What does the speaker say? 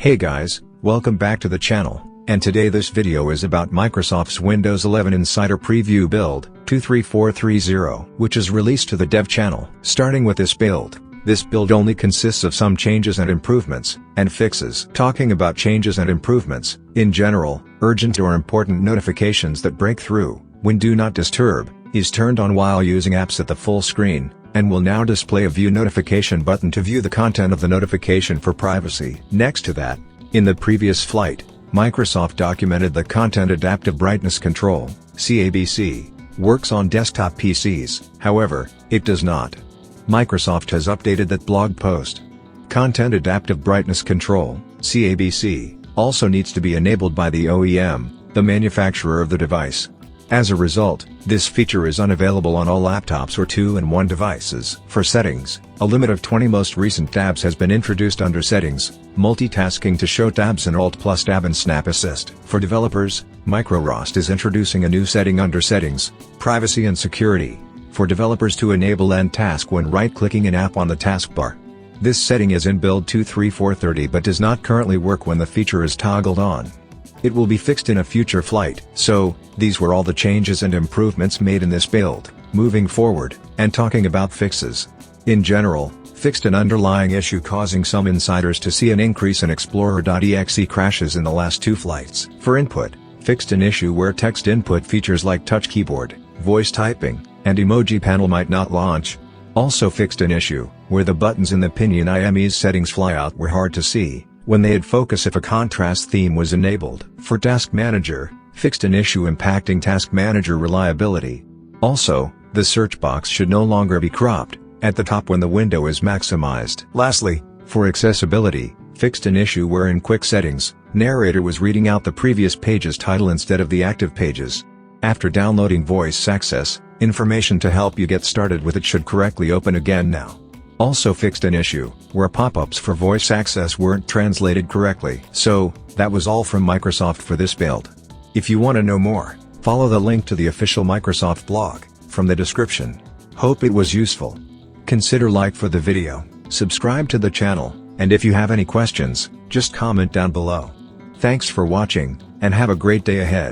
Hey guys, welcome back to the channel, and today this video is about Microsoft's Windows 11 Insider Preview build 23430, which is released to the dev channel. Starting with this build only consists of some changes and improvements, and fixes. Talking about changes and improvements, in general, urgent or important notifications that break through when Do Not Disturb is turned on while using apps at the full screen, and will now display a View Notification button to view the content of the notification for privacy. Next to that, in the previous flight, Microsoft documented that Content Adaptive Brightness Control, CABC, works on desktop PCs, however, it does not. Microsoft has updated that blog post. Content Adaptive Brightness Control, CABC, also needs to be enabled by the OEM, the manufacturer of the device. As a result, this feature is unavailable on all laptops or 2-in-1 devices. For settings, a limit of 20 most recent tabs has been introduced under Settings, multitasking to show tabs in Alt plus Tab and Snap Assist. For developers, MicroRost is introducing a new setting under Settings, Privacy and Security, for developers to enable End Task when right-clicking an app on the taskbar. This setting is in build 23430 but does not currently work when the feature is toggled on. It will be fixed in a future flight. So, these were all the changes and improvements made in this build. Moving forward, and talking about fixes. In general, fixed an underlying issue causing some insiders to see an increase in Explorer.exe crashes in the last 2 flights. For input, fixed an issue where text input features like touch keyboard, voice typing, and emoji panel might not launch. Also fixed an issue where the buttons in the Pinion IME's settings flyout were hard to see when they'd focus if a contrast theme was enabled. For Task Manager, fixed an issue impacting Task Manager reliability. Also, the search box should no longer be cropped at the top when the window is maximized. Lastly, for accessibility, fixed an issue where in Quick Settings, Narrator was reading out the previous page's title instead of the active pages. After downloading Voice Access, information to help you get started with it should correctly open again now. Also fixed an issue where pop-ups for voice access weren't translated correctly. So, that was all from Microsoft for this build. If you want to know more, follow the link to the official Microsoft blog from the description. Hope it was useful. Consider like for the video, subscribe to the channel, and if you have any questions, just comment down below. Thanks for watching, and have a great day ahead.